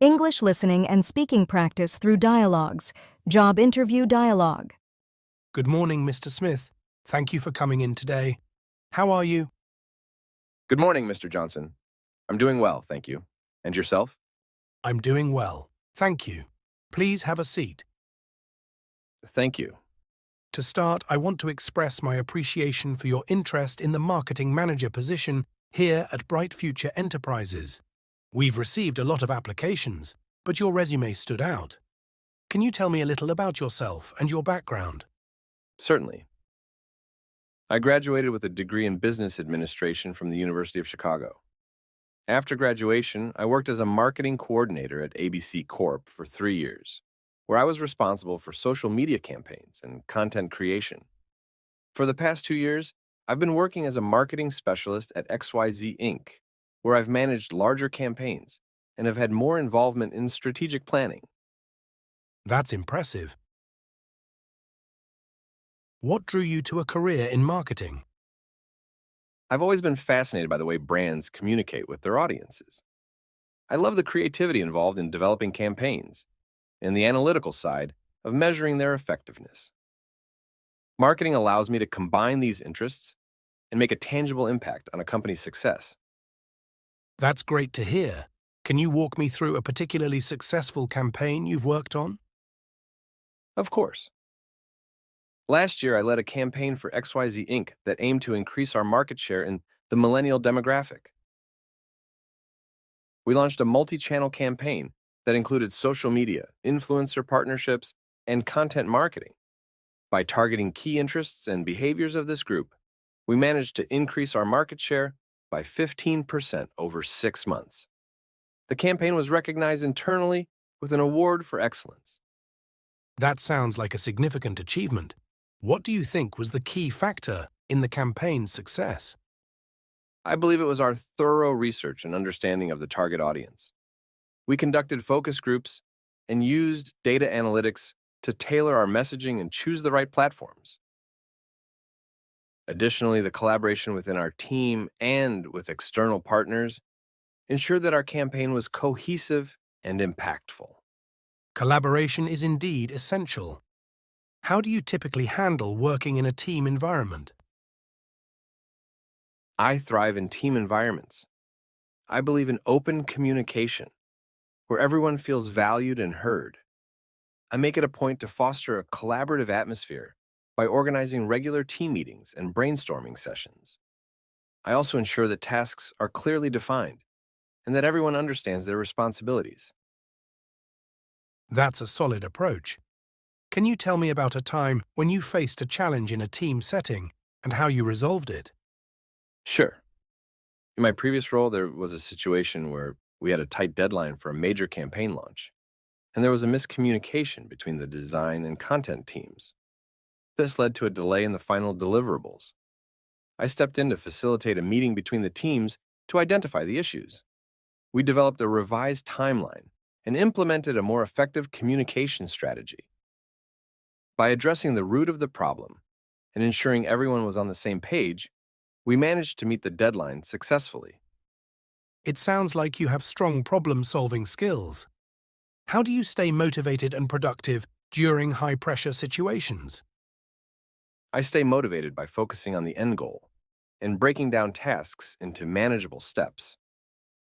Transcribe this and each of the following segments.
English listening and speaking practice through dialogues. Job interview dialogue. Good morning, Mr. Smith. Thank you for coming in today. How are you? Good morning, Mr. Johnson. I'm doing well, thank you. And yourself? I'm doing well. Thank you. Please have a seat. Thank you. To start, I want to express my appreciation for your interest in the marketing manager position here at Bright Future Enterprises. We've received a lot of applications, but your resume stood out. Can you tell me a little about yourself and your background? Certainly. I graduated with a degree in business administration from the University of Chicago. After graduation, I worked as a marketing coordinator at ABC Corp for 3 years, where I was responsible for social media campaigns and content creation. For the past 2 years, I've been working as a marketing specialist at XYZ Inc., where I've managed larger campaigns and have had more involvement in strategic planning. That's impressive. What drew you to a career in marketing? I've always been fascinated by the way brands communicate with their audiences. I love the creativity involved in developing campaigns and the analytical side of measuring their effectiveness. Marketing allows me to combine these interests and make a tangible impact on a company's success. That's great to hear. Can you walk me through a particularly successful campaign you've worked on? Of course. Last year, I led a campaign for XYZ Inc. that aimed to increase our market share in the millennial demographic. We launched a multi-channel campaign that included social media, influencer partnerships, and content marketing. By targeting key interests and behaviors of this group, we managed to increase our market share by 15% over 6 months. The campaign was recognized internally with an award for excellence. That sounds like a significant achievement. What do you think was the key factor in the campaign's success? I believe it was our thorough research and understanding of the target audience. We conducted focus groups and used data analytics to tailor our messaging and choose the right platforms. Additionally, the collaboration within our team and with external partners ensured that our campaign was cohesive and impactful. Collaboration is indeed essential. How do you typically handle working in a team environment? I thrive in team environments. I believe in open communication, where everyone feels valued and heard. I make it a point to foster a collaborative atmosphere by organizing regular team meetings and brainstorming sessions. I also ensure that tasks are clearly defined and that everyone understands their responsibilities. That's a solid approach. Can you tell me about a time when you faced a challenge in a team setting and how you resolved it? Sure. In my previous role, there was a situation where we had a tight deadline for a major campaign launch, and there was a miscommunication between the design and content teams. This led to a delay in the final deliverables. I stepped in to facilitate a meeting between the teams to identify the issues. We developed a revised timeline and implemented a more effective communication strategy. By addressing the root of the problem and ensuring everyone was on the same page, we managed to meet the deadline successfully. It sounds like you have strong problem-solving skills. How do you stay motivated and productive during high-pressure situations? I stay motivated by focusing on the end goal and breaking down tasks into manageable steps.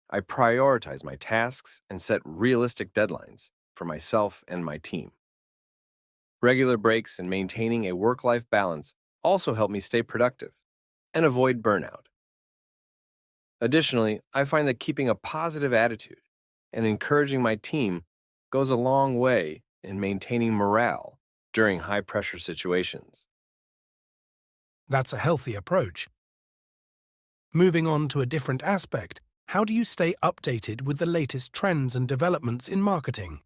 I prioritize my tasks and set realistic deadlines for myself and my team. Regular breaks and maintaining a work-life balance also help me stay productive and avoid burnout. Additionally, I find that keeping a positive attitude and encouraging my team goes a long way in maintaining morale during high-pressure situations. That's a healthy approach. Moving on to a different aspect, how do you stay updated with the latest trends and developments in marketing?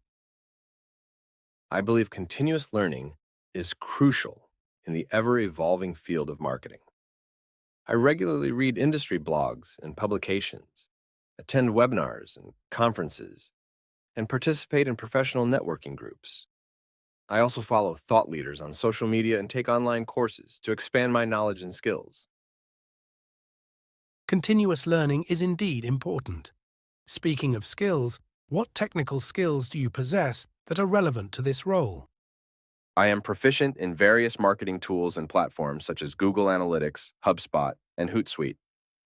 I believe continuous learning is crucial in the ever-evolving field of marketing. I regularly read industry blogs and publications, attend webinars and conferences, and participate in professional networking groups. I also follow thought leaders on social media and take online courses to expand my knowledge and skills. Continuous learning is indeed important. Speaking of skills, What technical skills do you possess that are relevant to this role? I am proficient in various marketing tools and platforms such as Google Analytics, HubSpot, and Hootsuite.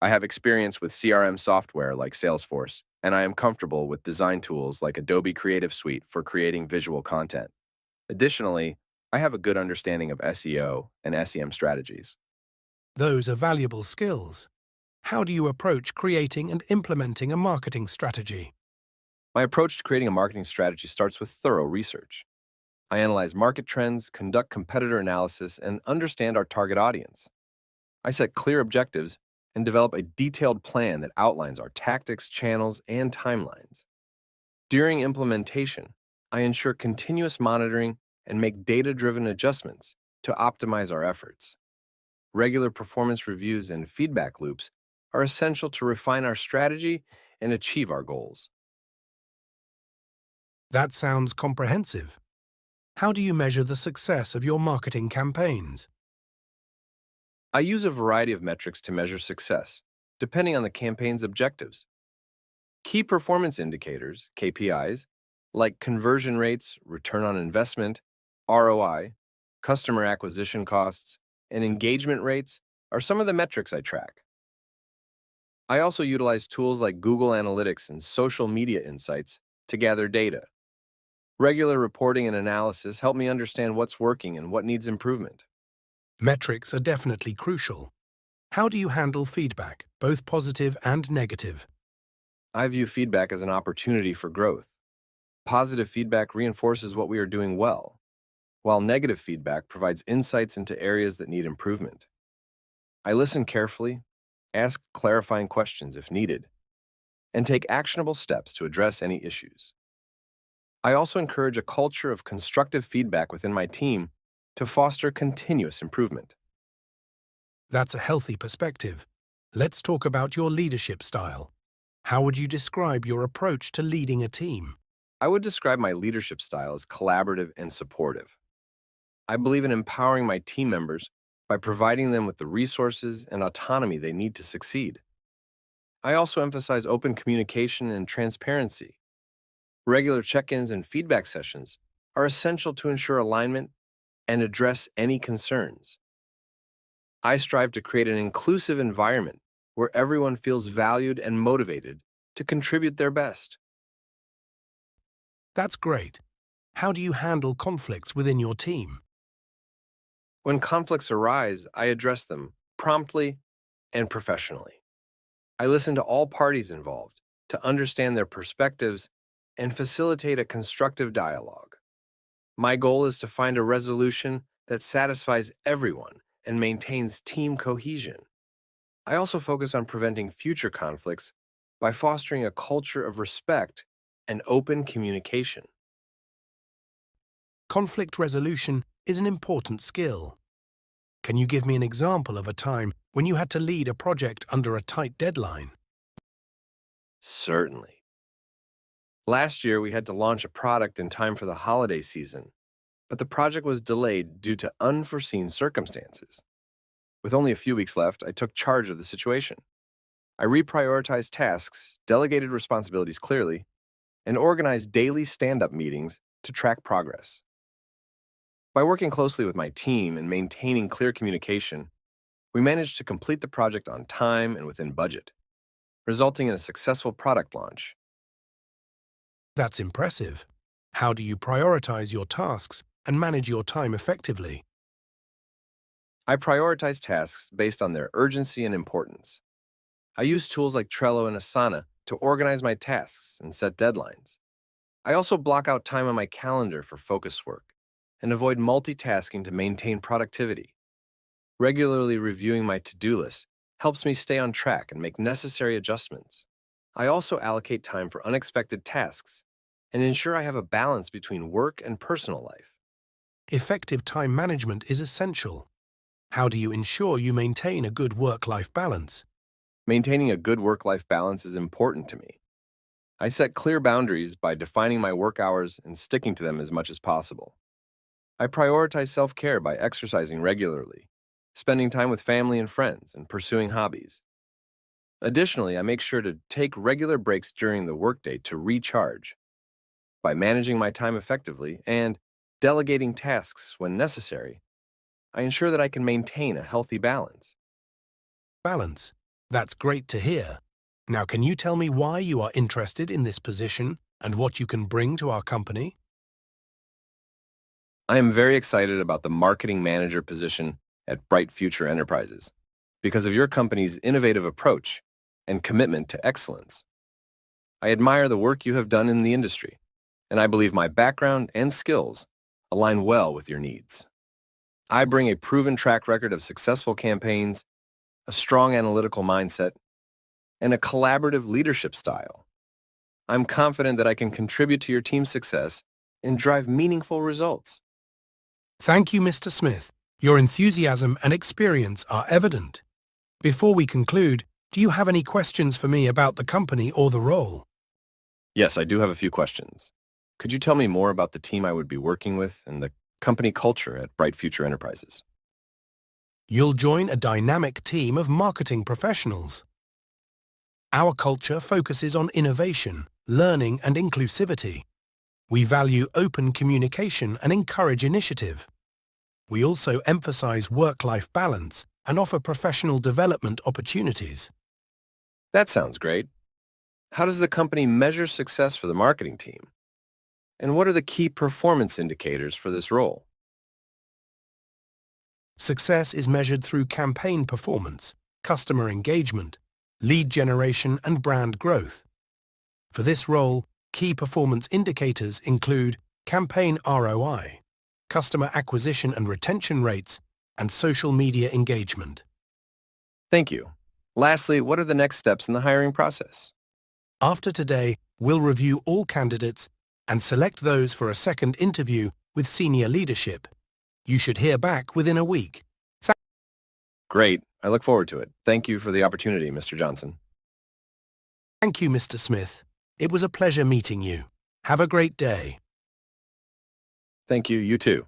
I have experience with CRM software like Salesforce, and I am comfortable with design tools like Adobe Creative Suite for creating visual content. Additionally, I have a good understanding of SEO and SEM strategies. Those are valuable skills. How do you approach creating and implementing a marketing strategy? My approach to creating a marketing strategy starts with thorough research. I analyze market trends, conduct competitor analysis, and understand our target audience. I set clear objectives and develop a detailed plan that outlines our tactics, channels, and timelines. During implementation, I ensure continuous monitoring and make data-driven adjustments to optimize our efforts. Regular performance reviews and feedback loops are essential to refine our strategy and achieve our goals. That sounds comprehensive. How do you measure the success of your marketing campaigns? I use a variety of metrics to measure success, depending on the campaign's objectives. Key performance indicators, KPIs, like conversion rates, return on investment, ROI, customer acquisition costs, and engagement rates are some of the metrics I track. I also utilize tools like Google Analytics and social media insights to gather data. Regular reporting and analysis help me understand what's working and what needs improvement. Metrics are definitely crucial. How do you handle feedback, both positive and negative? I view feedback as an opportunity for growth. Positive feedback reinforces what we are doing well, while negative feedback provides insights into areas that need improvement. I listen carefully, ask clarifying questions if needed, and take actionable steps to address any issues. I also encourage a culture of constructive feedback within my team to foster continuous improvement. That's a healthy perspective. Let's talk about your leadership style. How would you describe your approach to leading a team? I would describe my leadership style as collaborative and supportive. I believe in empowering my team members by providing them with the resources and autonomy they need to succeed. I also emphasize open communication and transparency. Regular check-ins and feedback sessions are essential to ensure alignment and address any concerns. I strive to create an inclusive environment where everyone feels valued and motivated to contribute their best. That's great. How do you handle conflicts within your team? When conflicts arise, I address them promptly and professionally. I listen to all parties involved to understand their perspectives and facilitate a constructive dialogue. My goal is to find a resolution that satisfies everyone and maintains team cohesion. I also focus on preventing future conflicts by fostering a culture of respect and open communication. Conflict resolution is an important skill. Can you give me an example of a time when you had to lead a project under a tight deadline? Certainly. Last year, we had to launch a product in time for the holiday season, but the project was delayed due to unforeseen circumstances. With only a few weeks left, I took charge of the situation. I reprioritized tasks, delegated responsibilities clearly, and organized daily stand-up meetings to track progress. By working closely with my team and maintaining clear communication, we managed to complete the project on time and within budget, resulting in a successful product launch. That's impressive. How do you prioritize your tasks and manage your time effectively? I prioritize tasks based on their urgency and importance. I use tools like Trello and Asana to organize my tasks and set deadlines. I also block out time on my calendar for focus work and avoid multitasking to maintain productivity. Regularly reviewing my to-do list helps me stay on track and make necessary adjustments. I also allocate time for unexpected tasks and ensure I have a balance between work and personal life. Effective time management is essential. How do you ensure you maintain a good work-life balance? Maintaining a good work-life balance is important to me. I set clear boundaries by defining my work hours and sticking to them as much as possible. I prioritize self-care by exercising regularly, spending time with family and friends, and pursuing hobbies. Additionally, I make sure to take regular breaks during the workday to recharge. By managing my time effectively and delegating tasks when necessary, I ensure that I can maintain a healthy balance. Balance. That's great to hear. Now, can you tell me why you are interested in this position and what you can bring to our company? I am very excited about the marketing manager position at Bright Future Enterprises because of your company's innovative approach and commitment to excellence. I admire the work you have done in the industry, and I believe my background and skills align well with your needs. I bring a proven track record of successful campaigns, a strong analytical mindset, and a collaborative leadership style. I'm confident that I can contribute to your team's success and drive meaningful results. Thank you, Mr. Smith. Your enthusiasm and experience are evident. Before we conclude, do you have any questions for me about the company or the role? Yes, I do have a few questions. Could you tell me more about the team I would be working with and the company culture at Bright Future Enterprises? You'll join a dynamic team of marketing professionals. Our culture focuses on innovation, learning, and inclusivity. We value open communication and encourage initiative. We also emphasize work-life balance and offer professional development opportunities. That sounds great. How does the company measure success for the marketing team? And what are the key performance indicators for this role? Success is measured through campaign performance, customer engagement, lead generation, and brand growth. For this role, key performance indicators include campaign ROI, customer acquisition and retention rates, and social media engagement. Thank you. Lastly, what are the next steps in the hiring process? After today, we'll review all candidates and select those for a second interview with senior leadership. You should hear back within a week. Great. I look forward to it. Thank you for the opportunity, Mr. Johnson. Thank you, Mr. Smith. It was a pleasure meeting you. Have a great day. Thank you. You too.